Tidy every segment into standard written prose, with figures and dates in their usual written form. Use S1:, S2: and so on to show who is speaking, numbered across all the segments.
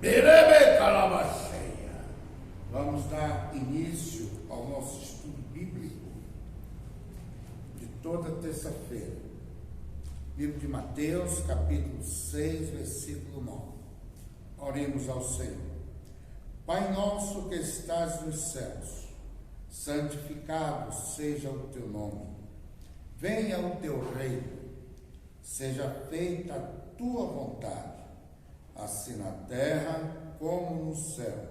S1: Berebe Calabaceia. Vamos dar início ao nosso estudo bíblico de toda terça-feira. Livro de Mateus, capítulo 6, versículo 9. Oremos ao Senhor. Pai nosso que estás nos céus, santificado seja o teu nome. Venha o teu reino. Seja feita a tua vontade, assim na terra como no céu.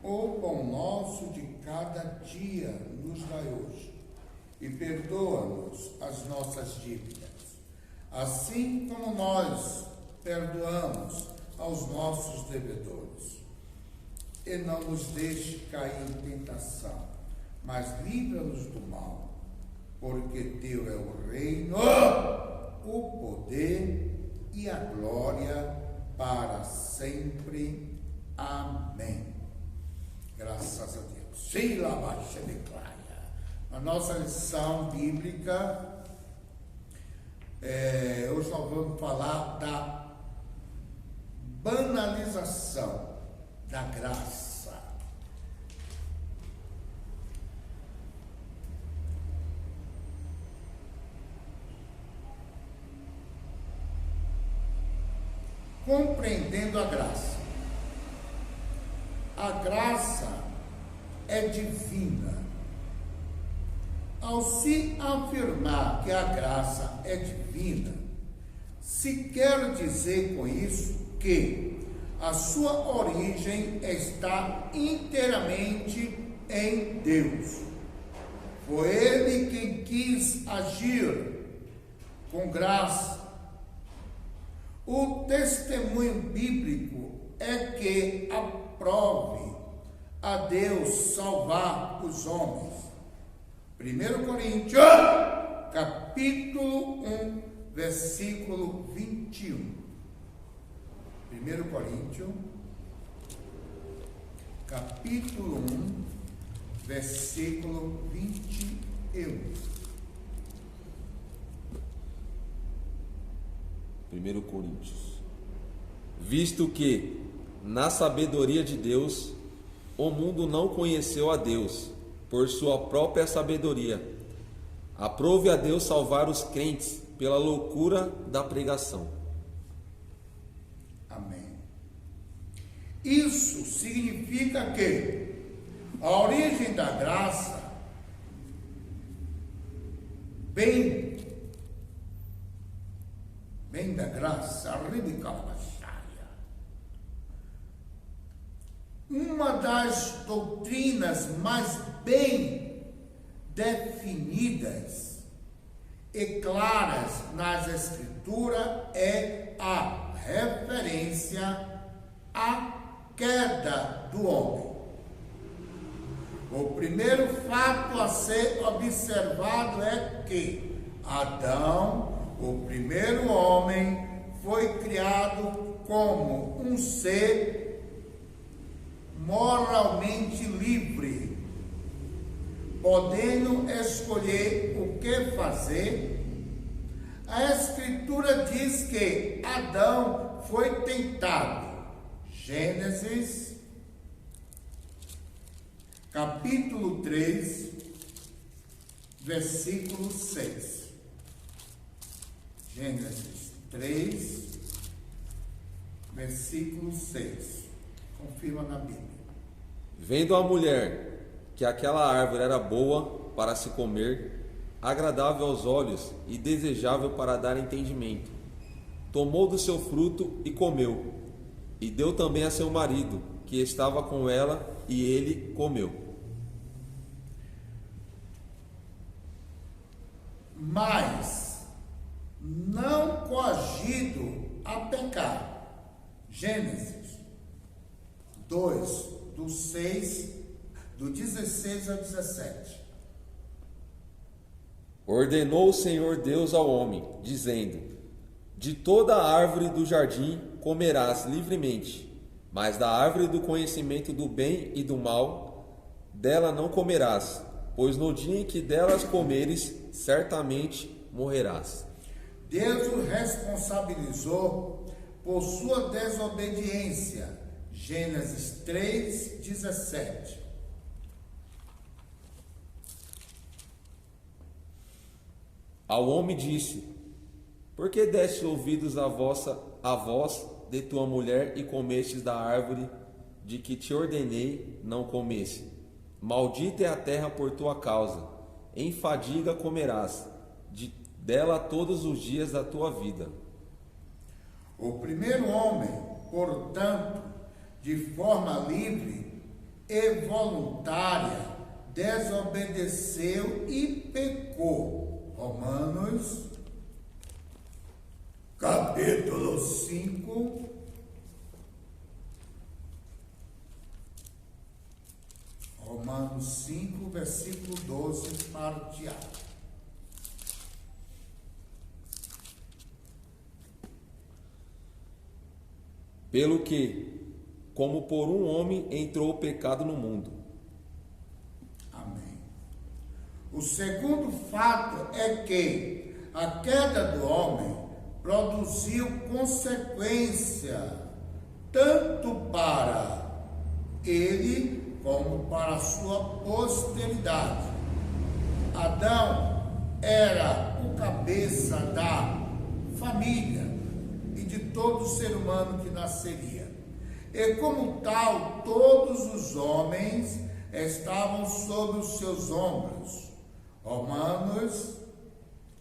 S1: O pão nosso de cada dia nos dai hoje, e perdoa-nos as nossas dívidas, assim como nós perdoamos aos nossos devedores. E não nos deixe cair em tentação, mas livra-nos do mal, porque teu é o reino, o poder e a glória para sempre. Amém. Graças a Deus. Sheila Baixa declara. A nossa lição bíblica, hoje nós vamos falar da banalização da graça. Compreendendo a graça. A graça é divina. Ao se afirmar que a graça é divina, se quer dizer com isso que a sua origem está inteiramente em Deus. Foi Ele quem quis agir com graça. O testemunho bíblico é que aprove a Deus salvar os homens. 1 Coríntios, capítulo 1, versículo 21. 1 Coríntios, capítulo 1, versículo 21.
S2: 1 Coríntios. Visto que, na sabedoria de Deus, o mundo não conheceu a Deus, por sua própria sabedoria, aprove a Deus salvar os crentes pela loucura da pregação.
S1: Amém. Isso significa que a origem da graça vem da graça, uma das doutrinas mais bem definidas e claras nas Escrituras é a referência à queda do homem. O primeiro fato a ser observado é que Adão, o primeiro homem, foi criado como um ser moralmente livre, podendo escolher o que fazer. A Escritura diz que Adão foi tentado. Gênesis, capítulo 3, versículo 6. Gênesis 3, versículo 6. Confirma na Bíblia.
S2: Vendo a mulher que aquela árvore era boa para se comer, agradável aos olhos e desejável para dar entendimento, tomou do seu fruto e comeu, e deu também a seu marido, que estava com ela, e ele comeu.
S1: Mas não coagido a pecar. Gênesis 2, do 16 ao 17.
S2: Ordenou o Senhor Deus ao homem, dizendo: de toda a árvore do jardim comerás livremente, mas da árvore do conhecimento do bem e do mal, dela não comerás, pois no dia em que delas comeres, certamente morrerás.
S1: Deus o responsabilizou por sua desobediência. Gênesis 3:17.
S2: Ao homem disse: por que deste ouvidos à voz de tua mulher e comestes da árvore de que te ordenei não comesse? Maldita é a terra por tua causa, em fadiga comerás dela todos os dias da tua vida.
S1: O primeiro homem, portanto, de forma livre e voluntária, desobedeceu e pecou. Romanos, capítulo 5, Romanos 5, versículo 12, parteado.
S2: Pelo que, como por um homem entrou o pecado no mundo.
S1: Amém. O segundo fato é que a queda do homem produziu consequência tanto para ele como para a sua posteridade. Adão era o cabeça da família e de todo ser humano que nasceria. E como tal, todos os homens estavam sobre os seus ombros. Romanos,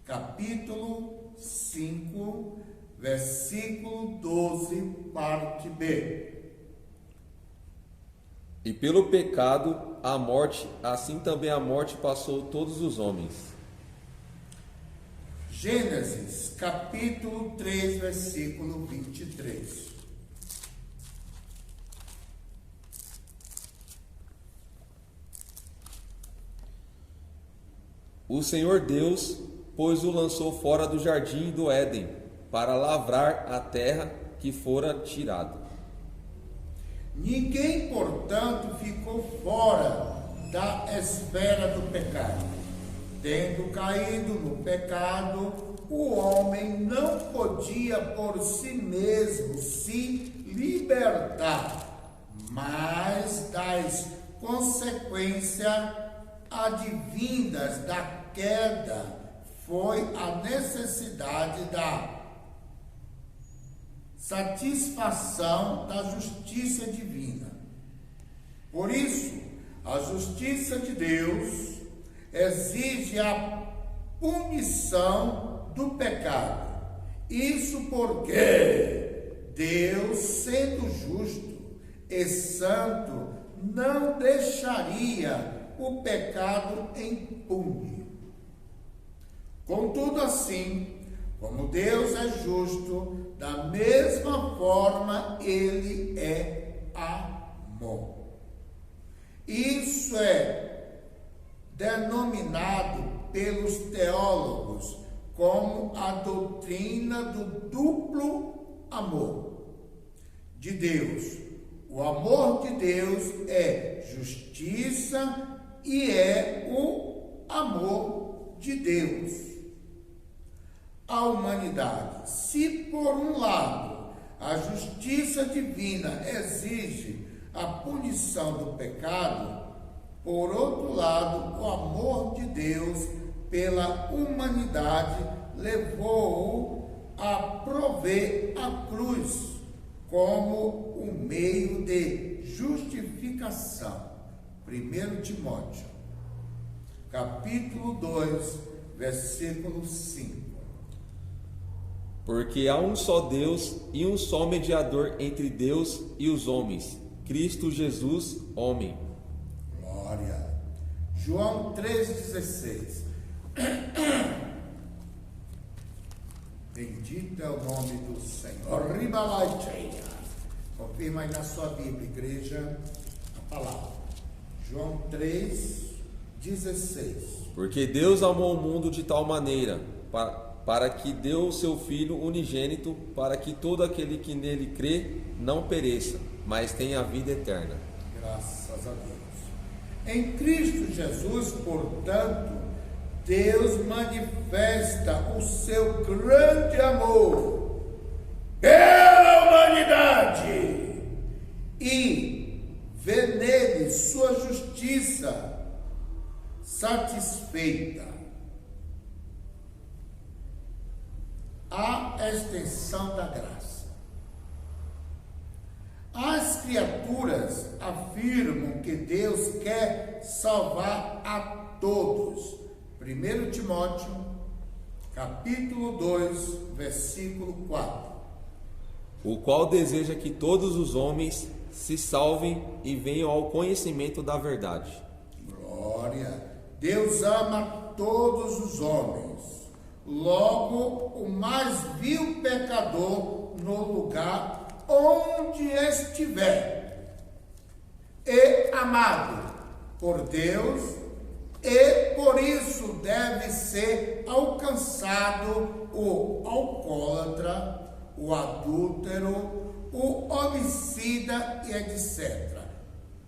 S1: capítulo 5, versículo 12, parte B.
S2: E pelo pecado, a morte, assim também a morte passou todos os homens.
S1: Gênesis, capítulo 3, versículo 23.
S2: O Senhor Deus, pois o lançou fora do jardim do Éden, para lavrar a terra que fora tirado.
S1: Ninguém, portanto, ficou fora da esfera do pecado. Tendo caído no pecado, o homem não podia por si mesmo se libertar, mas das consequências advindas da queda foi a necessidade da satisfação da justiça divina. Por isso, a justiça de Deus exige a punição do pecado. Isso porque Deus, sendo justo e santo, não deixaria o pecado impune. Contudo, assim, como Deus é justo, da mesma forma Ele é amor. Isso é denominado pelos teólogos como a doutrina do duplo amor de Deus. O amor de Deus é justiça e é o amor de Deus à humanidade. Se por um lado a justiça divina exige a punição do pecado, por outro lado, o amor de Deus pela humanidade levou-o a prover a cruz como um meio de justificação. 1 Timóteo, capítulo 2, versículo 5.
S2: Porque há um só Deus e um só mediador entre Deus e os homens, Cristo Jesus, homem.
S1: Glória. João 3,16. Bendito é o nome do Senhor. Ribalaicheia. Confirma aí na sua Bíblia, igreja, a palavra. João 3,16.
S2: Porque Deus amou o mundo de tal maneira, para que deu o seu Filho unigênito, para que todo aquele que nele crê não pereça, mas tenha a vida eterna.
S1: Graças a Deus. Em Cristo Jesus, portanto, Deus manifesta o seu grande amor pela a extensão da graça. As criaturas afirmam que Deus quer salvar a todos. 1 Timóteo, capítulo 2, versículo 4.
S2: O qual deseja que todos os homens se salvem e venham ao conhecimento da verdade.
S1: Glória! Deus ama todos os homens. Logo, o mais vil pecador no lugar onde estiver, é amado por Deus, e por isso deve ser alcançado o alcoólatra, o adúltero, o homicida e etc.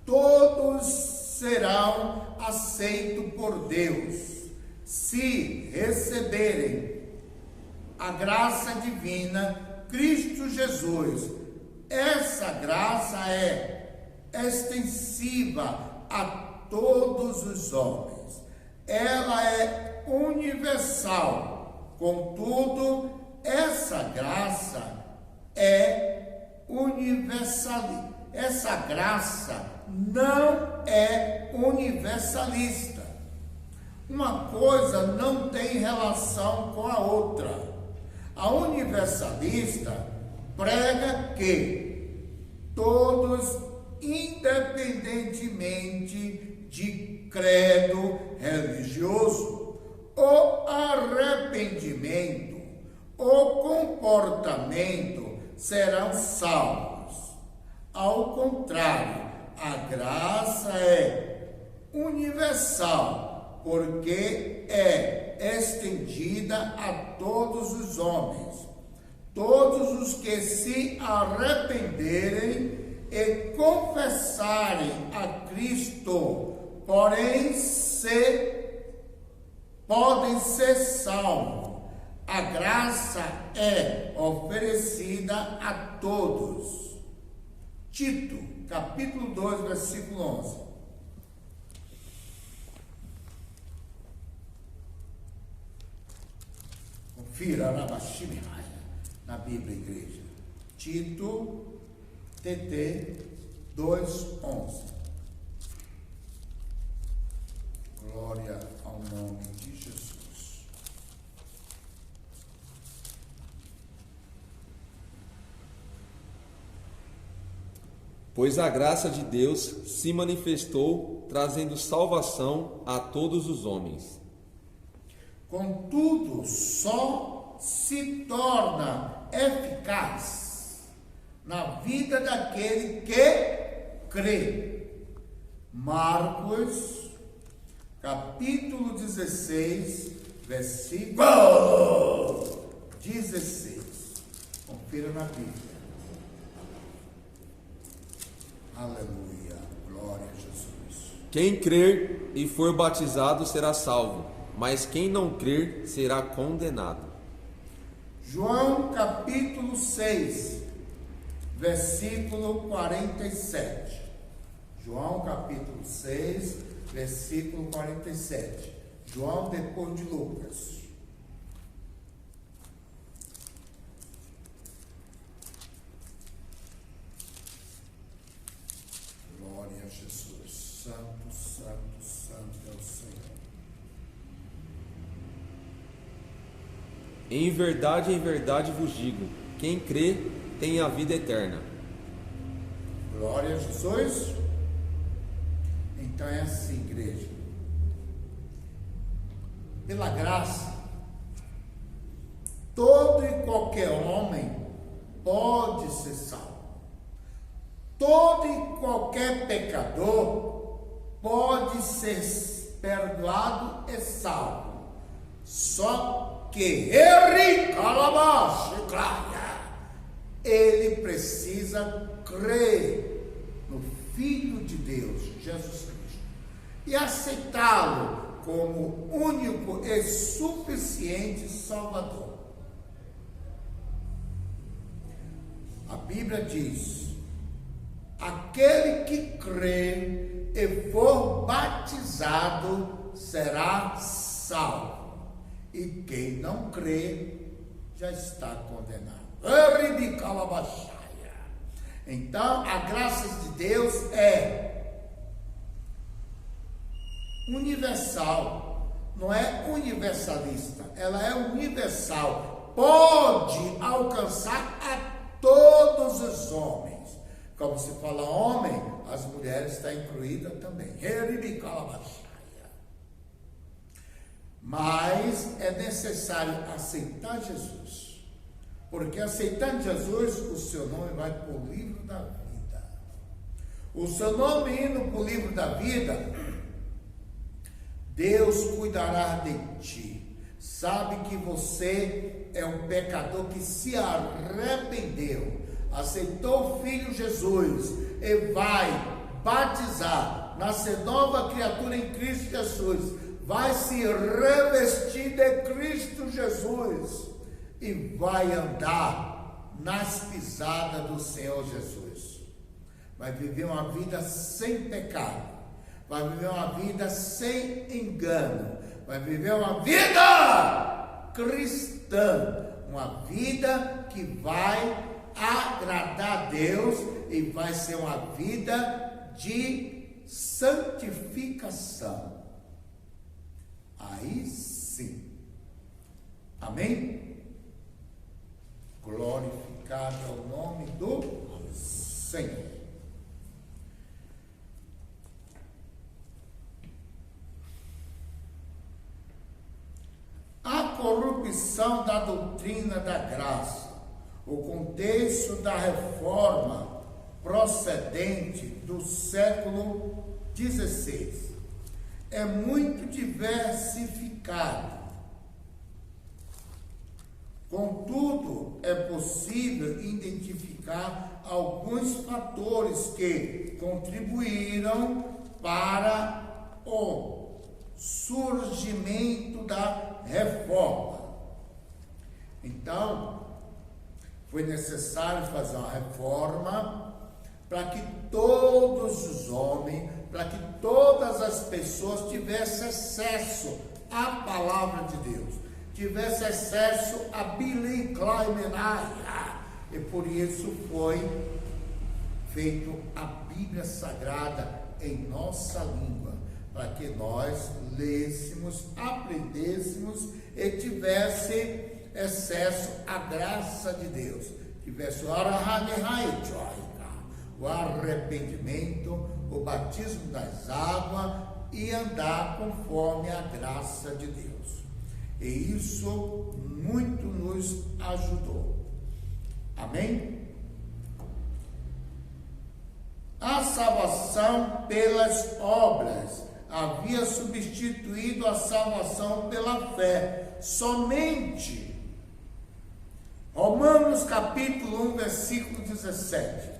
S1: Todos serão aceitos por Deus se receberem a graça divina, Cristo Jesus. Essa graça é extensiva a todos os homens. Ela é universal. Contudo, essa graça é universalista. Essa graça não é universalista. Uma coisa não tem relação com a outra. A universalista prega que todos, independentemente de credo religioso, ou arrependimento, ou comportamento, serão salvos. Ao contrário, a graça é universal, porque é estendida a todos os homens. Todos os que se arrependerem e confessarem a Cristo, porém podem ser salvos. A graça é oferecida a todos. Tito, capítulo 2, versículo 11. Confira na Bíblia, igreja. Tito, TT 2:11. Glória ao nome de Jesus.
S2: Pois a graça de Deus se manifestou, trazendo salvação a todos os homens.
S1: Contudo, só se torna eficaz na vida daquele que crê. Marcos, capítulo 16, versículo 16. Confira na Bíblia. Aleluia, glória a Jesus.
S2: Quem crer e for batizado será salvo, mas quem não crer será condenado.
S1: João capítulo 6, versículo 47. João capítulo 6, versículo 47. João depois de Lucas. Glória a Jesus. Santo, santo, santo é o Senhor.
S2: Em verdade vos digo, quem crê tem a vida eterna.
S1: Glória a Jesus. Então é assim, igreja. Pela graça, todo e qualquer homem pode ser salvo. Todo e qualquer pecador pode ser perdoado e salvo. Só que ele precisa crer no Filho de Deus, Jesus Cristo, e aceitá-lo como único e suficiente Salvador. A Bíblia diz: aquele que crê e for batizado será salvo, e quem não crê já está condenado. Então, a graça de Deus é universal, não é universalista, ela é universal, pode alcançar a todos os homens. Como se fala homem, as mulheres estão incluídas também. Mas é necessário aceitar Jesus, porque aceitando Jesus, o seu nome vai para o livro da vida. O seu nome indo para o livro da vida, Deus cuidará de ti. Sabe que você é um pecador que se arrependeu, aceitou o Filho Jesus e vai batizar, nascer nova criatura em Cristo Jesus, vai se revestir de Cristo Jesus e vai andar nas pisadas do Senhor Jesus. Vai viver uma vida sem pecado, vai viver uma vida sem engano, vai viver uma vida cristã, uma vida que vai agradar a Deus e vai ser uma vida de santificação. Aí sim. Amém? Glorificado é o nome do Senhor. A corrupção da doutrina da graça, o contexto da reforma procedente do século XVI é muito diversificado. Contudo, é possível identificar alguns fatores que contribuíram para o surgimento da reforma. Então, foi necessário fazer uma reforma para que todos os homens, para que todas as pessoas tivessem acesso à palavra de Deus, tivessem acesso a Bili Klaimenaya. E por isso foi feito a Bíblia Sagrada em nossa língua, para que nós lêssemos, aprendêssemos e tivesse acesso à graça de Deus, tivesse o arrependimento, o batismo das águas e andar conforme a graça de Deus. E isso muito nos ajudou. Amém? A salvação pelas obras havia substituído a salvação pela fé. Somente Romanos capítulo 1, versículo 17.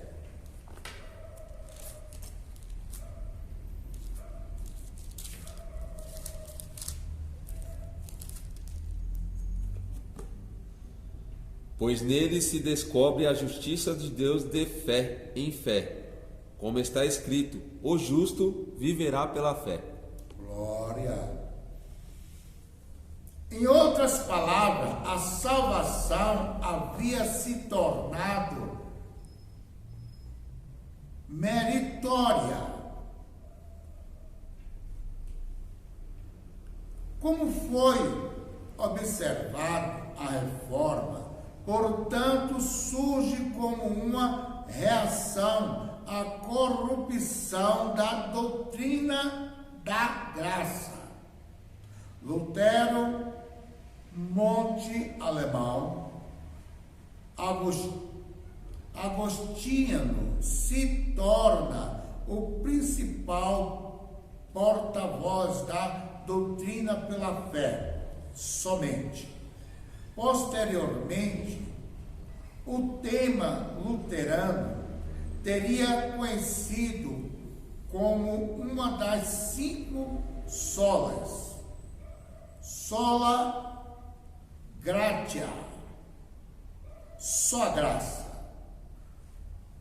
S2: Pois nele se descobre a justiça de Deus de fé em fé, como está escrito: o justo viverá pela fé.
S1: Glória. Em outras palavras, a salvação havia se tornado meritória. Como foi observado a reforma, portanto, surge como uma reação à corrupção da doutrina da graça. Lutero, Monte Alemão, Agostinho se torna o principal porta-voz da doutrina pela fé, somente. Posteriormente, o tema luterano teria conhecido como uma das 5 solas, sola gratia, só graça.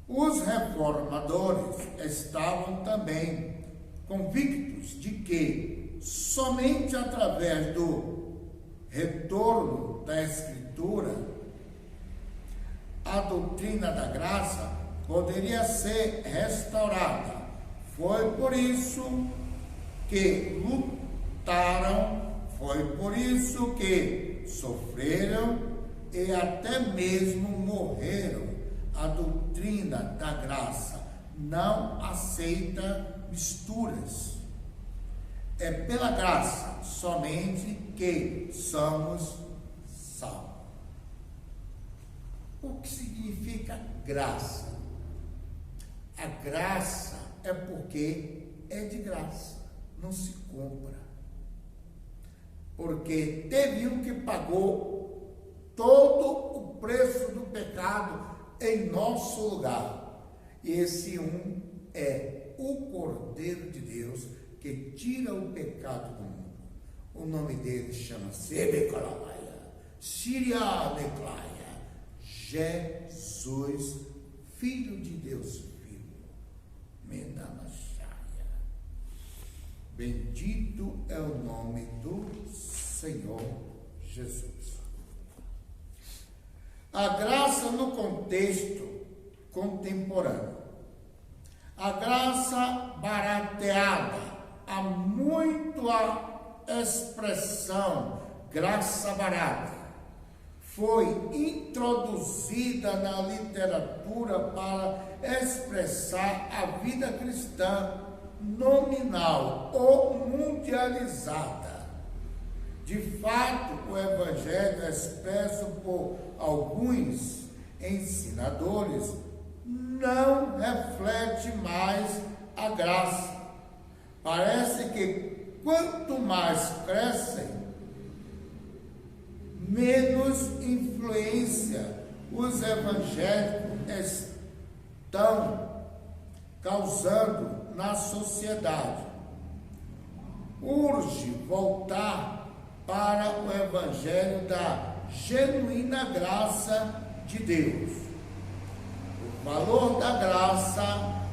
S1: Os reformadores estavam também convictos de que somente através do retorno da Escritura Escritura, a doutrina da graça poderia ser restaurada. Foi por isso que lutaram, foi por isso que sofreram e até mesmo morreram. A doutrina da graça não aceita misturas. É pela graça somente que somos salvos. O que significa graça? A graça é porque é de graça, não se compra. Porque teve um que pagou todo o preço do pecado em nosso lugar. E esse um é o Cordeiro de Deus que tira o pecado do mundo. O nome dele chama-se Jesus, Filho de Deus vivo. Bendito é o nome do Senhor Jesus. A graça no contexto contemporâneo. A graça barateada. Há muito a expressão graça barata. Foi introduzida na literatura para expressar a vida cristã nominal ou mundializada. De fato, o Evangelho expresso por alguns ensinadores não reflete mais a graça. Parece que quanto mais crescem, menos influência os evangélicos estão causando na sociedade. Urge voltar para o evangelho da genuína graça de Deus. O valor da graça,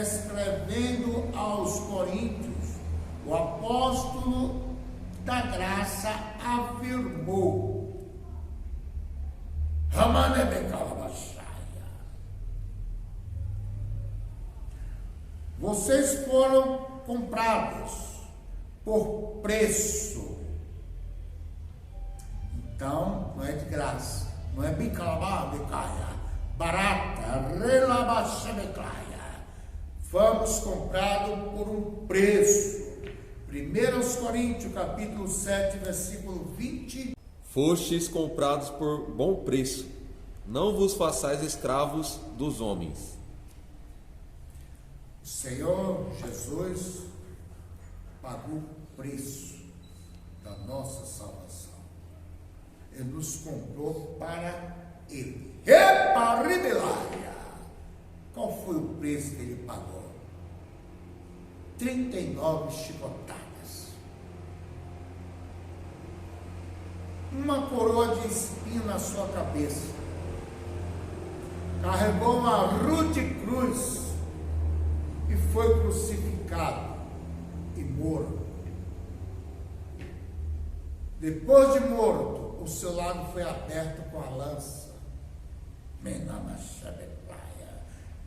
S1: escrevendo aos Coríntios, o apóstolo da graça afirmou: vocês foram comprados por preço. Então, não é de graça, não é barata, fomos comprados por um preço. 1 Coríntios, capítulo 7, versículo 20.
S2: Fostes comprados por bom preço, não vos façais escravos dos homens.
S1: O Senhor Jesus pagou o preço da nossa salvação. Ele nos comprou para Ele. Qual foi o preço que Ele pagou? 39 chicotadas. Uma coroa de espinho na sua cabeça. Carregou uma rude cruz e foi crucificado e morto. Depois de morto, o seu lado foi aberto com a lança.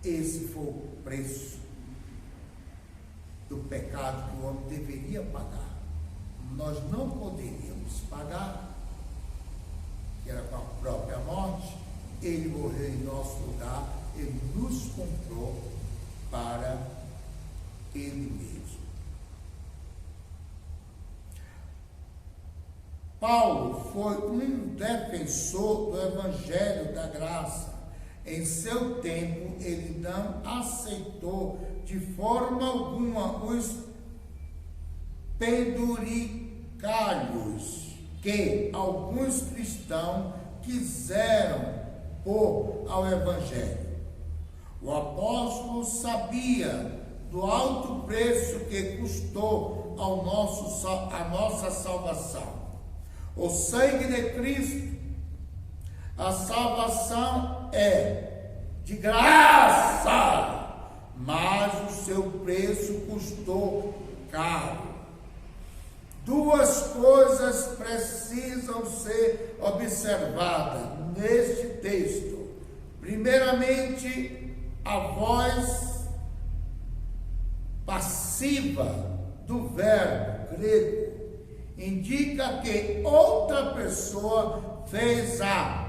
S1: Esse foi o preço do pecado que o homem deveria pagar. Nós não poderíamos pagar, que era com a própria morte. Ele morreu em nosso lugar, ele nos comprou para ele mesmo. Paulo foi um defensor do Evangelho da Graça. Em seu tempo, ele não aceitou de forma alguma os penduricalhos que alguns cristãos quiseram pôr ao Evangelho. O apóstolo sabia do alto preço que custou a nossa salvação. O sangue de Cristo, a salvação é de graça, mas o seu preço custou caro. Duas coisas precisam ser observada neste texto. Primeiramente, a voz passiva do verbo grego indica que outra pessoa fez a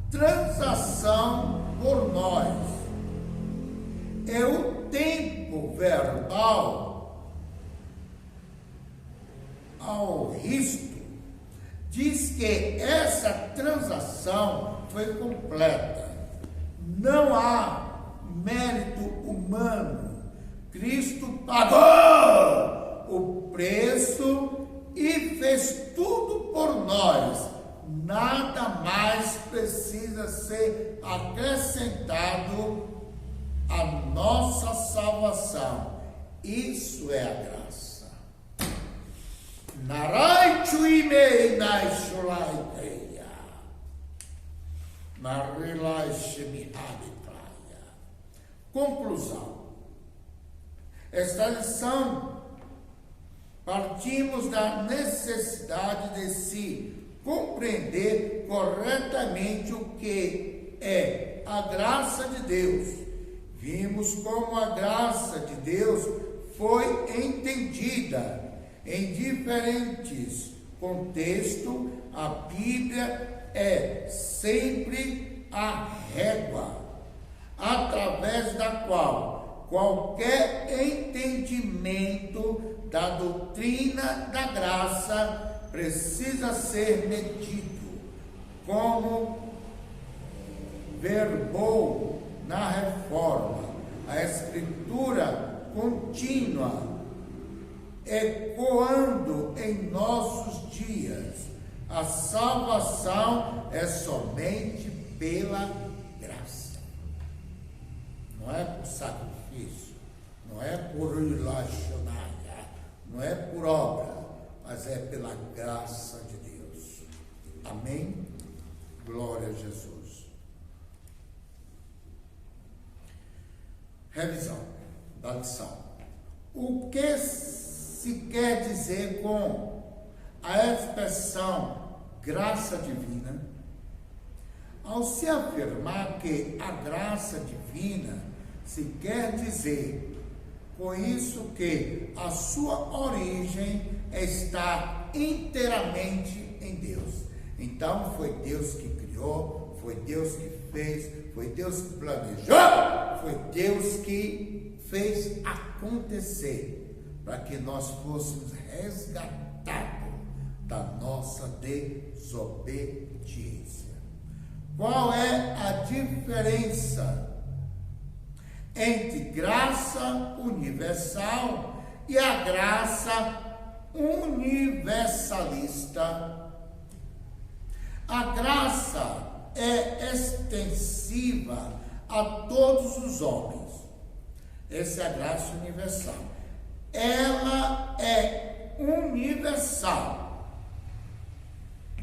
S1: transação por nós. É o tempo verbal ao risco diz que essa transação foi completa. Não há mérito humano. Cristo pagou o preço e fez tudo por nós. Nada mais precisa ser acrescentado à nossa salvação. Isso é a graça. Naraichuimei naishulaiteia. Narelaishemihadipaya. Conclusão. Esta lição, partimos da necessidade de se compreender corretamente o que é a graça de Deus. Vimos como a graça de Deus foi entendida em diferentes contextos. A Bíblia é sempre a régua através da qual qualquer entendimento da doutrina da graça precisa ser medido, como verbou na Reforma. A Escritura contínua, ecoando em nossos dias. A salvação é somente pela graça. Não é por sacrifício, não é por ilacionária, não é por obra, mas é pela graça de Deus. Amém? Glória a Jesus. Revisão da lição. O que se quer dizer com a expressão graça divina? Ao se afirmar que a graça divina se quer dizer com isso que a sua origem está inteiramente em Deus. Então foi Deus que criou, foi Deus que fez, foi Deus que planejou, foi Deus que fez acontecer para que nós fôssemos resgatados da nossa desobediência. Qual é a diferença entre graça universal e a graça universalista? A graça é extensiva a todos os homens. Essa é a graça universal. Ela é universal,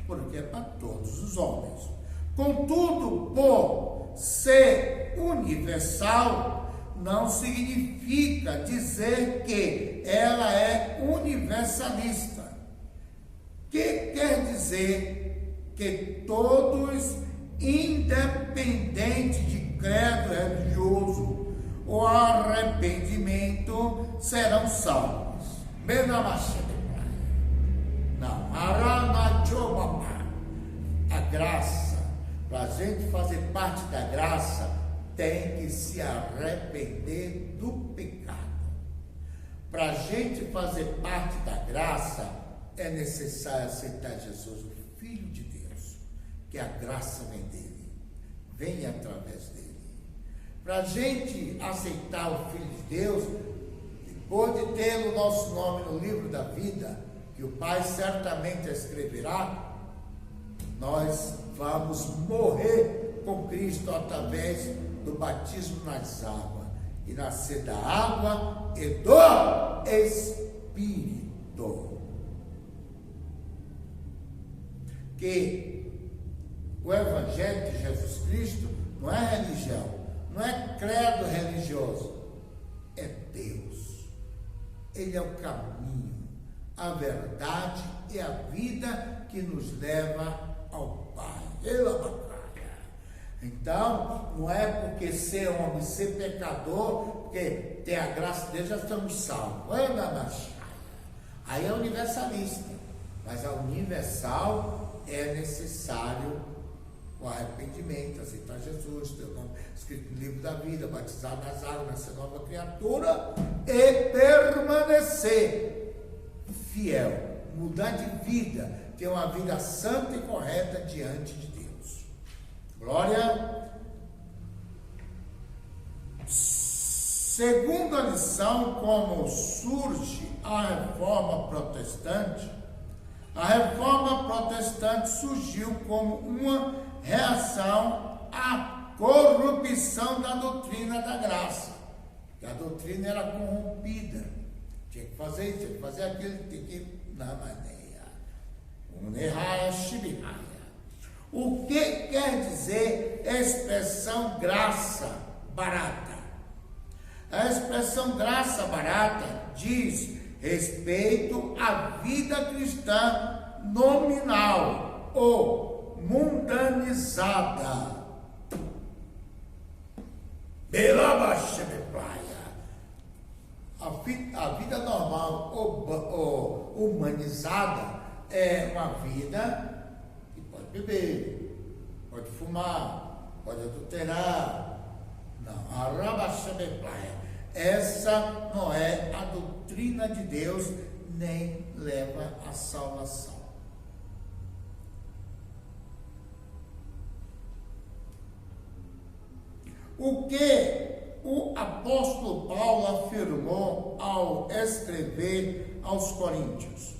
S1: porque é para todos os homens. Contudo, por ser universal, não significa dizer que ela é universalista. Que quer dizer que todos, independente de credo religioso ou arrependimento, serão salvos. Não, a graça, para a gente fazer parte da graça, tem que se arrepender do pecado. Para a gente fazer parte da graça, é necessário aceitar Jesus, o Filho de Deus, que a graça vem dele, vem através dele. Para a gente aceitar o Filho de Deus, depois de ter o nosso nome no livro da vida, que o Pai certamente escreverá, nós vamos morrer com Cristo através do batismo nas águas, e nascer da água e do Espírito. Que o Evangelho de Jesus Cristo não é religião, não é credo religioso, é Deus. Ele é o caminho, a verdade e a vida que nos leva ao Pai. papai. Ela bacaia. Então, não é porque ser homem, ser pecador, porque tem a graça de Deus, já estamos salvos. Aí é universalista. Mas a universal é necessário o arrependimento, aceitar Jesus, ter o nome escrito no livro da vida, batizar nas águas, nascer nova criatura e permanecer fiel, mudar de vida, ter uma vida santa e correta diante de Deus. Glória. Segunda lição, como surge a reforma protestante. A reforma protestante surgiu como uma reação à corrupção da doutrina da graça. Que a doutrina era corrompida. Tinha que fazer isso, tinha que fazer aquilo, tinha que... O que quer dizer expressão graça barata? A expressão graça barata diz respeito à vida cristã nominal ou mundanizada. Pela baixa de praia. A vida normal ou humanizada é uma vida que pode beber, pode fumar, pode adulterar. Não, a rabaxa de praia. Essa não é a doutrina de Deus, nem leva à salvação. O que o apóstolo Paulo afirmou ao escrever aos Coríntios?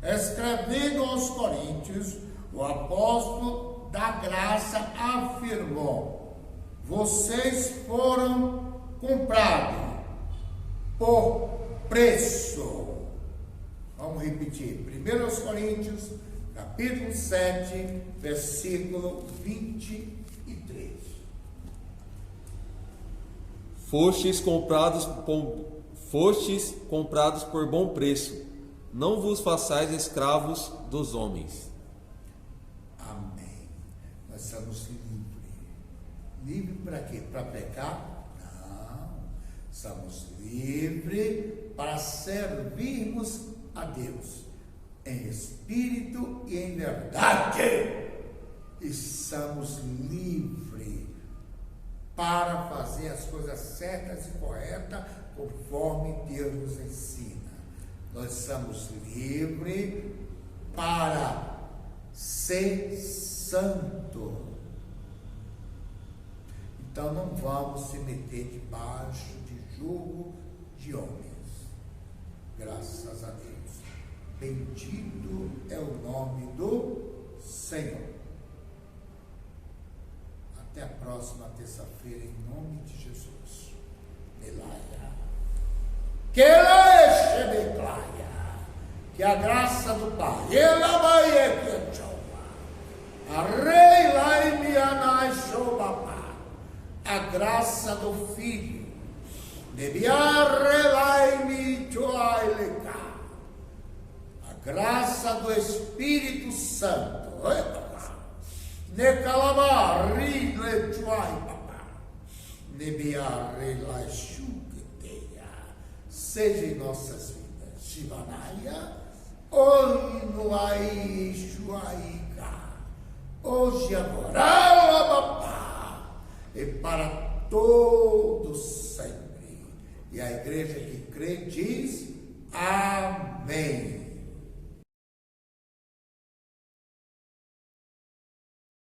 S1: Escrevendo aos Coríntios, o apóstolo da graça afirmou: vocês foram comprados por preço. Vamos repetir. 1 Coríntios, capítulo 7, versículo 23.
S2: Fostes comprados por bom preço. Não vos façais escravos dos homens.
S1: Amém. Nós somos livres. Livre para quê? Para pecar? Somos livres para servirmos a Deus em espírito e em verdade. E somos livres para fazer as coisas certas e corretas conforme Deus nos ensina. Nós somos livres para ser santo. Então não vamos se meter debaixo de jugo de homens. Graças a Deus. Bendito é o nome do Senhor. Até a próxima terça-feira, em nome de Jesus. Elaia. Que a graça do Pai, a graça do Filho, a graça do Espírito Santo, seja em nossas vidas. Shivanaya, Oinuai Shuaika, hoje, agora, e para todos sempre. E a igreja que crê diz: Amém.